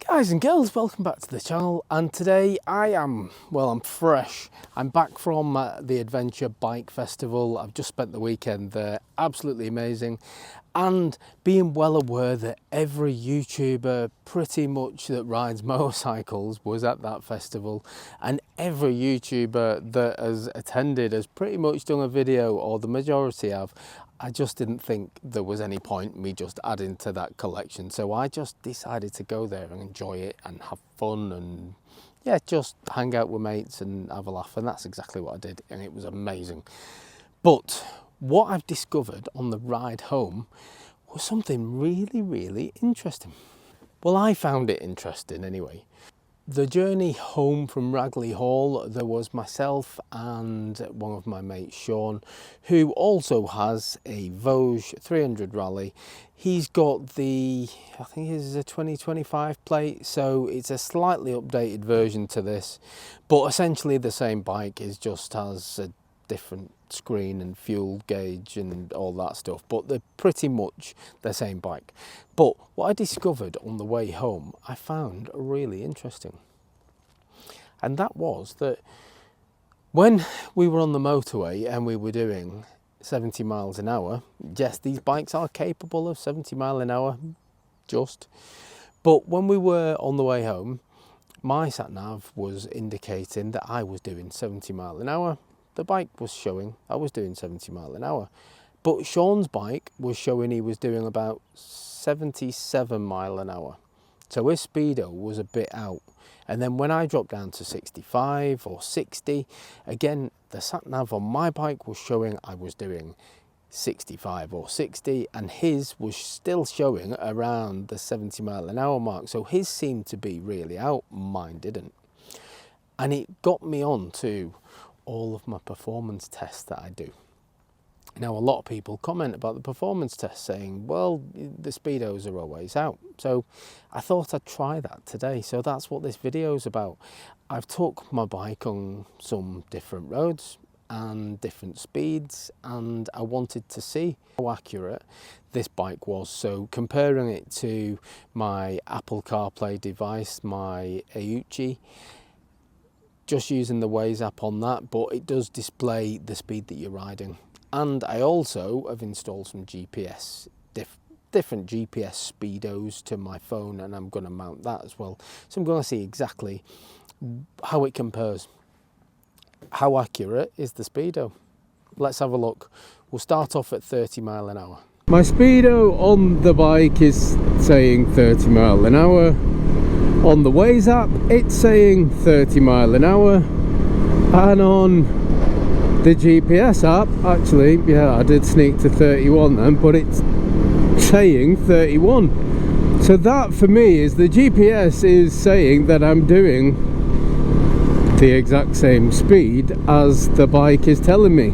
Guys and girls, welcome back to the channel, and today I'm fresh. I'm back from the Adventure Bike Festival. I've just spent the weekend there, absolutely amazing, and being well aware that every YouTuber pretty much that rides motorcycles was at that festival, and every YouTuber that has attended has pretty much done a video, or the majority have. I just didn't think there was any point in me just adding to that collection, so I just decided to go there and enjoy it and have fun and yeah, just hang out with mates and have a laugh, and that's exactly what I did, and it was amazing. But what I've discovered on the ride home was something really interesting. Well, I found it interesting anyway. The journey home from Ragley Hall, there was myself and one of my mates, Sean, who also has a Voge 300 Rally. He's got the, I think it's a 2025 plate, so it's a slightly updated version to this, but essentially the same bike. It just has a different screen and fuel gauge and all that stuff, but they're pretty much the same bike. But what I discovered on the way home I found really interesting, and that was that when we were on the motorway and we were doing 70 miles an hour, yes, these bikes are capable of 70 miles an hour but when we were on the way home, my sat nav was indicating that I was doing 70 miles an hour. The bike was showing I was doing 70 miles an hour, but Sean's bike was showing he was doing about 77 miles an hour. So his speedo was a bit out. And then when I dropped down to 65 or 60, again, the sat nav on my bike was showing I was doing 65 or 60, and his was still showing around the 70 mile an hour mark. So his seemed to be really out, mine didn't. And it got me on to all of my performance tests that I do. Now, a lot of people comment about the performance test saying, well, the speedos are always out. So I thought I'd try that today. So that's what this video is about. I've took my bike on some different roads and different speeds, and I wanted to see how accurate this bike was. So comparing it to my Apple CarPlay device, my Auchi, just using the Waze app on that, but it does display the speed that you're riding. And I also have installed some GPS, different GPS speedos to my phone, and I'm going to mount that as well. So I'm going to see exactly how it compares. How accurate is the speedo? Let's have a look. We'll start off at 30 mile an hour. My speedo on the bike is saying 30 mile an hour. On the Waze app, it's saying 30 mile an hour, and on the GPS app, actually, yeah, I did sneak to 31 then, but it's saying 31. So that for me is the GPS is saying that I'm doing the exact same speed as the bike is telling me.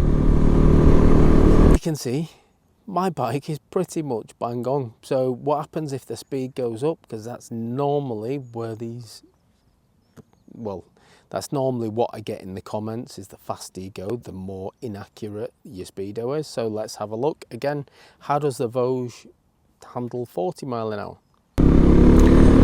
You can see my bike is pretty much bang on. So what happens if the speed goes up? Because that's normally where these, well, that's normally what I get in the comments, is the faster you go, the more inaccurate your speedo is. So let's have a look again. How does the Voge handle 40 mile an hour?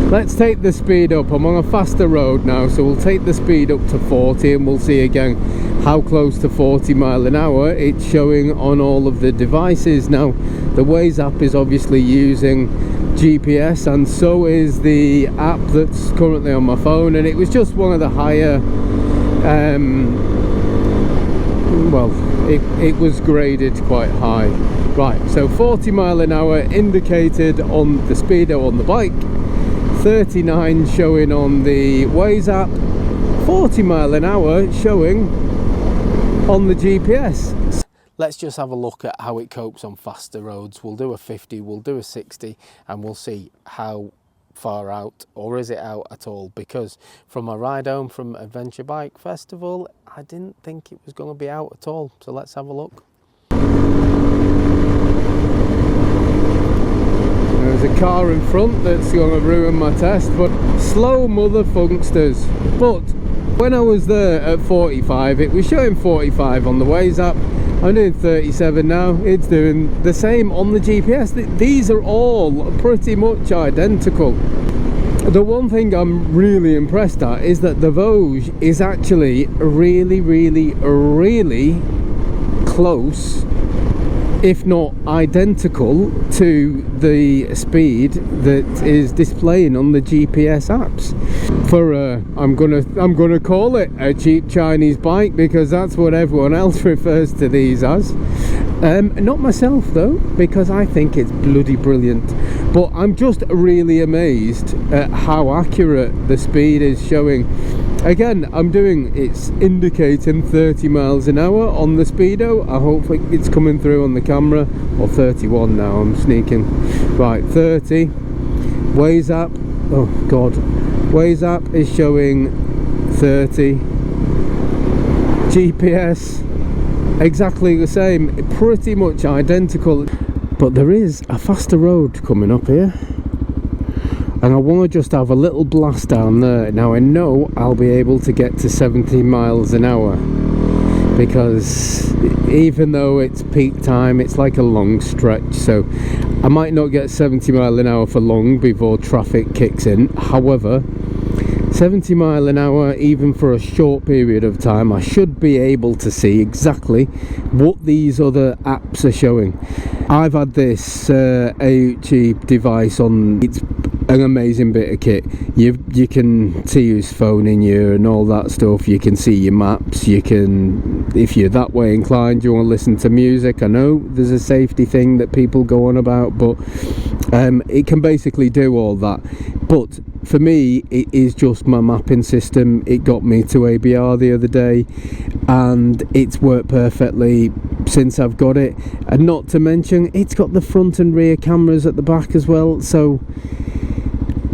Let's take the speed up. I'm on a faster road now, so we'll take the speed up to 40 and we'll see again how close to 40 mile an hour it's showing on all of the devices. Now, the Waze app is obviously using GPS, and so is the app that's currently on my phone, and it was just one of the higher, well, it was graded quite high. Right, so 40 mile an hour indicated on the speedo on the bike, 39 showing on the Waze app, 40 mile an hour showing on the GPS. Let's just have a look at how it copes on faster roads. We'll do a 50, we'll do a 60, and we'll see how far out, or is it out at all, because from my ride home from Adventure Bike Festival, I didn't think it was going to be out at all. So let's have a look. There's a car in front that's going to ruin my test, but slow mother funksters. But when I was there at 45, it was showing 45 on the Waze app. I'm doing 37 now. It's doing the same on the GPS. These are all pretty much identical. The one thing I'm really impressed at is that the Voge is actually really close, if not identical, to the speed that is displaying on the GPS apps. For I'm gonna call it a cheap Chinese bike, because that's what everyone else refers to these as. Not myself though, because I think it's bloody brilliant. But I'm just really amazed at how accurate the speed is showing. Again, it's indicating 30 miles an hour on the Speedo. I hope it's coming through on the camera. Or 31 now, I'm sneaking. Right, 30. Waze app, oh god. Waze app is showing 30. GPS, exactly the same, pretty much identical. But there is a faster road coming up here, and I want to just have a little blast down there. Now I know I'll be able to get to 70 miles an hour, because even though it's peak time, it's like a long stretch, so I might not get 70 mile an hour for long before traffic kicks in. However, 70 mile an hour, even for a short period of time, I should be able to see exactly what these other apps are showing. I've had this Auchi device on. It's an amazing bit of kit. You can see who's phoning you and all that stuff. You can see your maps. You can, if you're that way inclined, you want to listen to music. I know there's a safety thing that people go on about, but it can basically do all that. But for me, it is just my mapping system. It got me to ABR the other day, and it's worked perfectly since I've got it. And not to mention, it's got the front and rear cameras at the back as well, so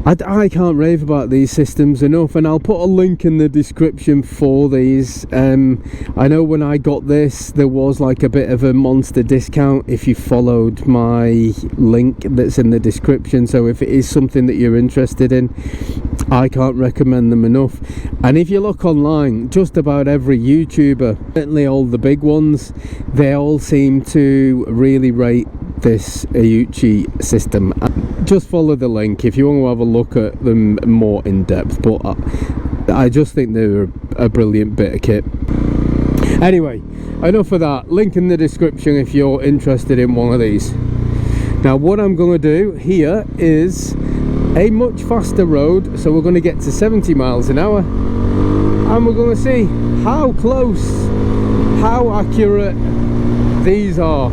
I can't rave about these systems enough, and I'll put a link in the description for these. I know when I got this, there was like a bit of a monster discount if you followed my link that's in the description, so if it is something that you're interested in, I can't recommend them enough. And if you look online, just about every YouTuber, certainly all the big ones, they all seem to really rate this Auchi system. Just follow the link if you want to have a look at them more in depth, but I just think they're a brilliant bit of kit. Anyway, enough of that. Link in the description if you're interested in one of these. Now what I'm going to do here is a much faster road, so we're going to get to 70 miles an hour, and we're going to see how close, how accurate these are.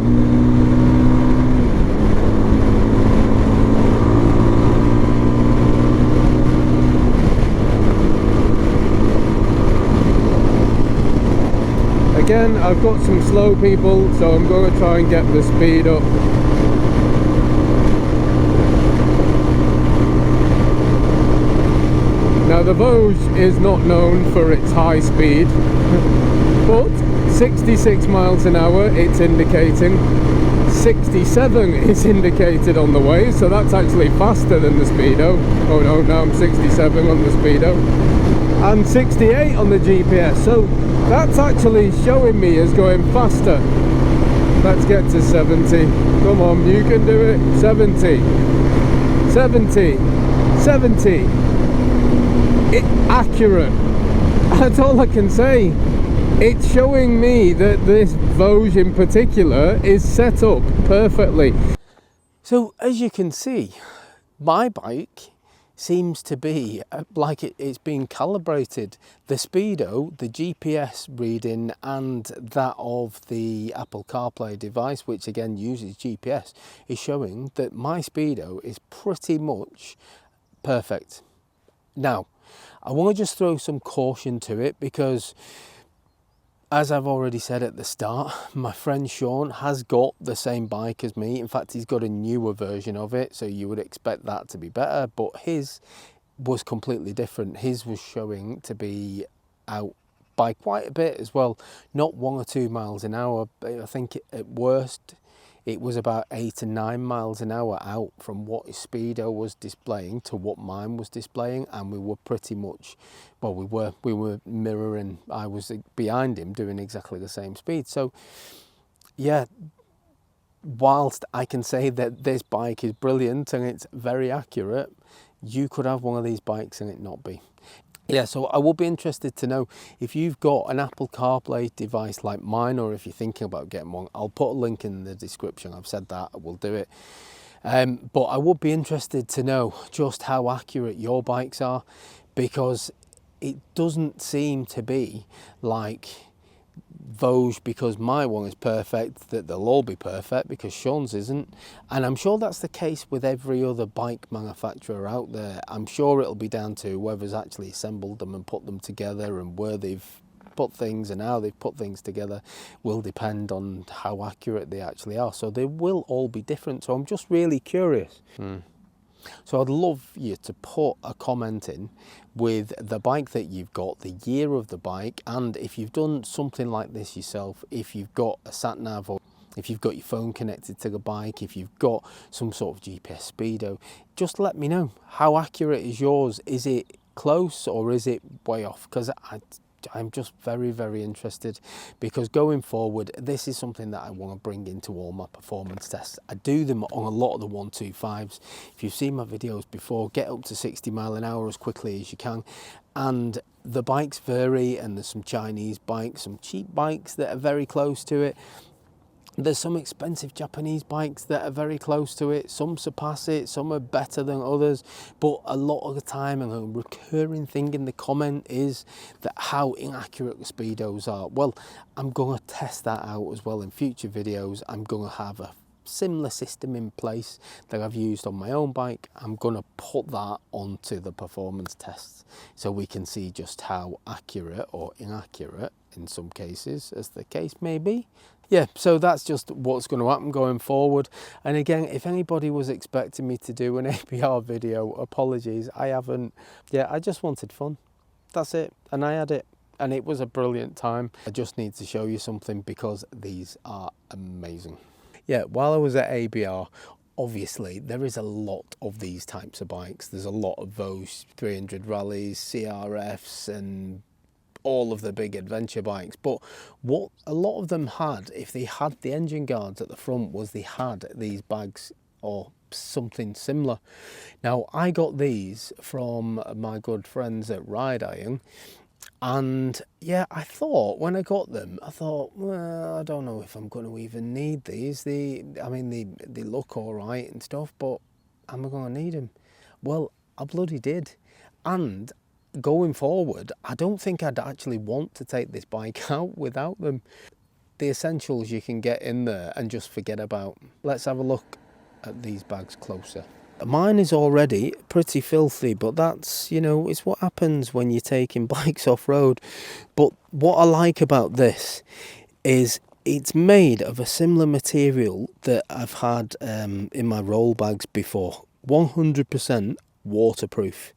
Again, I've got some slow people, so I'm going to try and get the speed up. Now the Voge is not known for its high speed, but 66 miles an hour it's indicating. 67 is indicated on the way, so that's actually faster than the Speedo. Oh no, now I'm 67 on the Speedo. And 68 on the GPS, so that's actually showing me as going faster. Let's get to 70. Come on, you can do it. 70. 70. 70. Accurate. That's all I can say. It's showing me that this Voge in particular is set up perfectly. So as you can see, my bike seems to be like it's been calibrated. The Speedo, the GPS reading, and that of the Apple CarPlay device, which again uses GPS, is showing that my Speedo is pretty much perfect. Now, I want to just throw some caution to it, because as I've already said at the start, my friend Sean has got the same bike as me. In fact, he's got a newer version of it, so you would expect that to be better, but his was completely different. His was showing to be out by quite a bit as well, not 1 or 2 miles an hour. I think at worst it was about 8 or 9 miles an hour out from what his Speedo was displaying to what mine was displaying, and we were pretty much, well, we were mirroring. I was behind him doing exactly the same speed. So yeah, whilst I can say that this bike is brilliant and it's very accurate, you could have one of these bikes and it not be. Yeah, so I would be interested to know if you've got an Apple CarPlay device like mine, or if you're thinking about getting one. I'll put a link in the description. I've said that I will do it. But I would be interested to know just how accurate your bikes are, because it doesn't seem to be like Voge, because my one is perfect, that they'll all be perfect because Sean's isn't. And I'm sure that's the case with every other bike manufacturer out there. I'm sure it'll be down to whoever's actually assembled them and put them together, and where they've put things and how they've put things together will depend on how accurate they actually are. So they will all be different. So I'm just really curious. So I'd love you to put a comment in with the bike that you've got, the year of the bike, and if you've done something like this yourself, if you've got a sat nav, or if you've got your phone connected to the bike, if you've got some sort of GPS Speedo, just let me know. How accurate is yours? Is it close or is it way off? Because I'm just very, very interested, because going forward, this is something that I want to bring into all my performance tests. I do them on a lot of the 125s. If you've seen my videos before, get up to 60 mile an hour as quickly as you can. And the bikes vary, and there's some Chinese bikes, some cheap bikes that are very close to it. There's some expensive Japanese bikes that are very close to it. Some surpass it, some are better than others. But a lot of the time, and a recurring thing in the comment is that how inaccurate the Speedos are. Well, I'm going to test that out as well in future videos. I'm going to have a similar system in place that I've used on my own bike. I'm going to put that onto the performance tests so we can see just how accurate or inaccurate in some cases, as the case may be. Yeah, so that's just what's going to happen going forward. And again, if anybody was expecting me to do an APR video, apologies, I haven't. Yeah, I just wanted fun. That's it. And I had it. And it was a brilliant time. I just need to show you something because these are amazing. Yeah, while I was at ABR, obviously there is a lot of these types of bikes. There's a lot of Voge 300 rallies, CRFs, and all of the big adventure bikes. But what a lot of them had, if they had the engine guards at the front, was they had these bags or something similar. Now, I got these from my good friends at Ride Iron. And yeah, I thought when I got them, I thought, well, I don't know if I'm going to even need these. I mean, they look all right and stuff, but am I going to need them? Well, I bloody did. And going forward, I don't think I'd actually want to take this bike out without them. The essentials you can get in there and just forget about. Let's have a look at these bags closer. Mine is already pretty filthy, but that's, you know, it's what happens when you're taking bikes off-road. But what I like about this is it's made of a similar material that I've had in my roll bags before. 100% waterproof.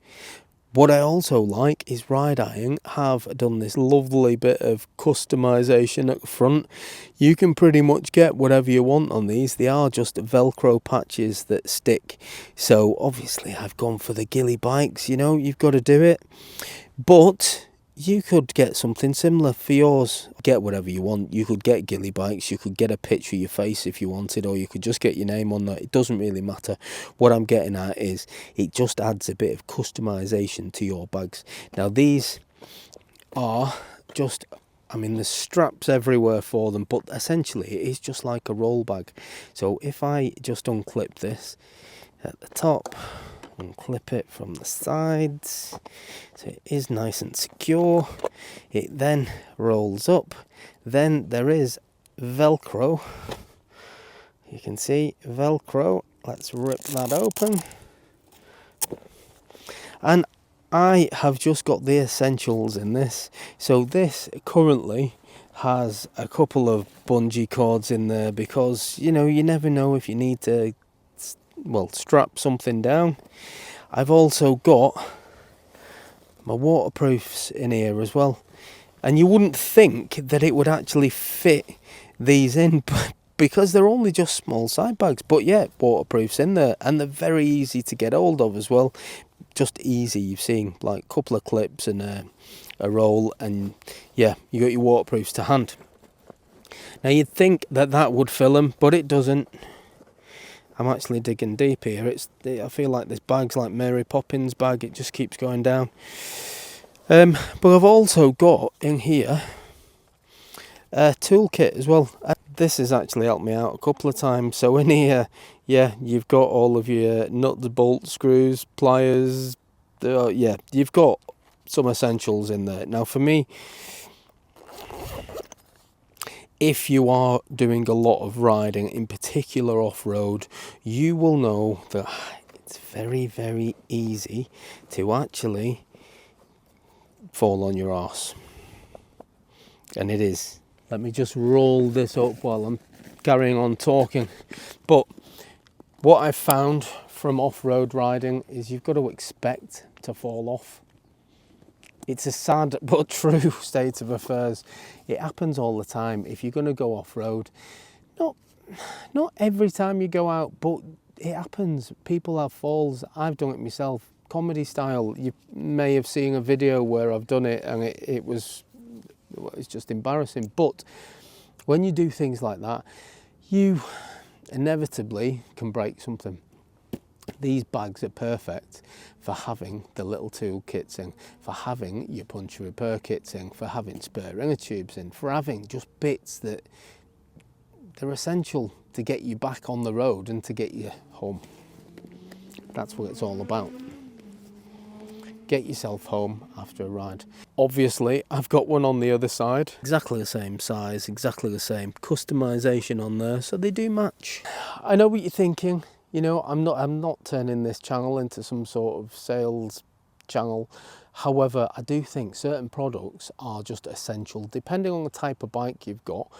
What I also like is Ride Iron have done this lovely bit of customization at the front. You can pretty much get whatever you want on these. They are just Velcro patches that stick. So obviously I've gone for the ghillie bikes, you know, you've got to do it. But you could get something similar for yours. Get whatever you want. You could get ghillie bikes, you could get a picture of your face if you wanted, or you could just get your name on that. It doesn't really matter. What I'm getting at is it just adds a bit of customization to your bags. Now these are just, I mean, there's straps everywhere for them, but essentially it is just like a roll bag. So if I just unclip this at the top, and clip it from the sides, so it is nice and secure. It then rolls up. Then there is Velcro. You can see Velcro. Let's rip that open. And I have just got the essentials in this. So this currently has a couple of bungee cords in there because, you know, you never know if you need to, well, strap something down. I've also got my waterproofs in here as well, and you wouldn't think that it would actually fit these in because they're only just small side bags, but yeah, waterproofs in there, and they're very easy to get hold of as well. Just easy. You've seen like a couple of clips and a roll, and yeah, you got your waterproofs to hand. Now you'd think that that would fill them, but it doesn't. I'm actually digging deep here. I feel like this bag's like Mary Poppins bag, it just keeps going down. But I've also got in here a toolkit as well. This has actually helped me out a couple of times. So in here, yeah, you've got all of your nuts, bolts, screws, pliers. Yeah, you've got some essentials in there. Now for me, if you are doing a lot of riding, in particular off-road, you will know that it's very, very easy to actually fall on your arse. And it is. Let me just roll this up while I'm carrying on talking. But what I've found from off-road riding is you've got to expect to fall off. It's a sad but true state of affairs. It happens all the time. If you're going to go off-road, not every time you go out, but it happens. People have falls. I've done it myself, comedy style. You may have seen a video where I've done it, and it's just embarrassing. But when you do things like that, you inevitably can break something. These bags are perfect for having the little tool kits in, for having your puncture repair kits in, for having spare inner tubes in, for having just bits that they're essential to get you back on the road and to get you home. That's what it's all about. Get yourself home after a ride. Obviously, I've got one on the other side. Exactly the same size, exactly the same customization on there, so they do match. I know what you're thinking. You know, I'm not turning this channel into some sort of sales channel. However, I do think certain products are just essential. Depending on the type of bike you've got,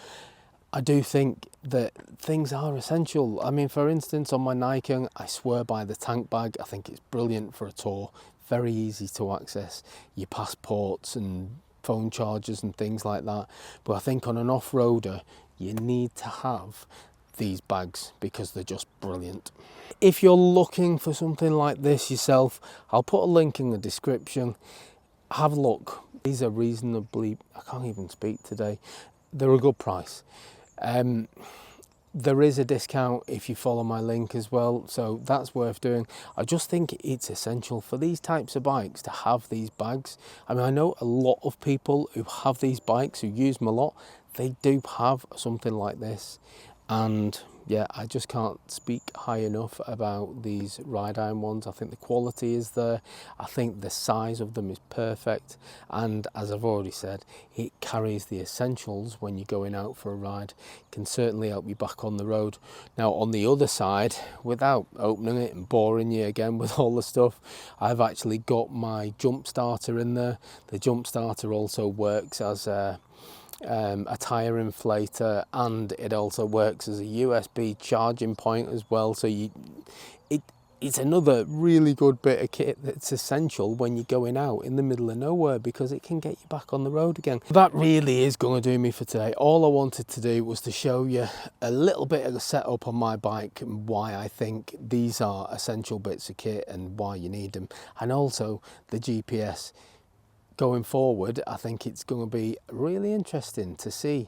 I do think that things are essential. I mean, for instance, on my Nike, I swear by the tank bag. I think it's brilliant for a tour. Very easy to access your passports and phone chargers and things like that. But I think on an off-roader, you need to have these bags because they're just brilliant. If you're looking for something like this yourself, I'll put a link in the description. Have a look. These are reasonably, I can't even speak today. They're a good price. There is a discount if you follow my link as well, so that's worth doing. I just think it's essential for these types of bikes to have these bags. I mean, I know a lot of people who have these bikes, who use them a lot, they do have something like this. And yeah, I just can't speak high enough about these ride iron ones. I think the quality is there. I think the size of them is perfect. And as I've already said, it carries the essentials when you're going out for a ride. It can certainly help you back on the road. Now, on the other side, without opening it and boring you again with all the stuff, I've actually got my jump starter in there. The jump starter also works as a tyre inflator, and it also works as a USB charging point as well. So it's another really good bit of kit that's essential when you're going out in the middle of nowhere, because it can get you back on the road again. That really is going to do me for today. All I wanted to do was to show you a little bit of the setup on my bike and why I think these are essential bits of kit and why you need them, and also the GPS. Going forward, I think it's going to be really interesting to see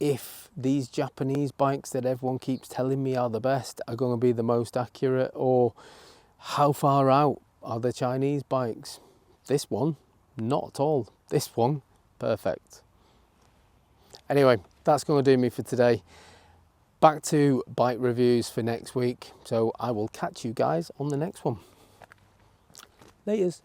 if these Japanese bikes that everyone keeps telling me are the best are going to be the most accurate, or how far out are the Chinese bikes. This one, not at all. This one, perfect. Anyway, that's going to do me for today. Back to bike reviews for next week, so I will catch you guys on the next one. Laters.